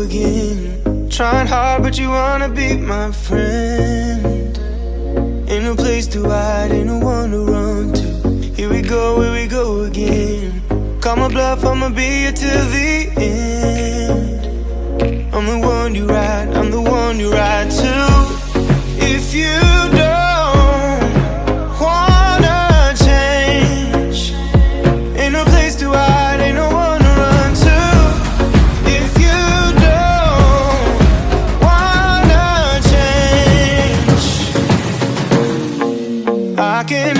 again. Trying hard, but you wanna be my friend. Ain't no place to hide, ain't no one to run to. Here we go again. Call my bluff, I'ma be here till the end. I'm the one you ride, I'm the one you ride to. If you don't wanna change, ain't no place to hide, ain't no one to run to. If you don't wanna change, I can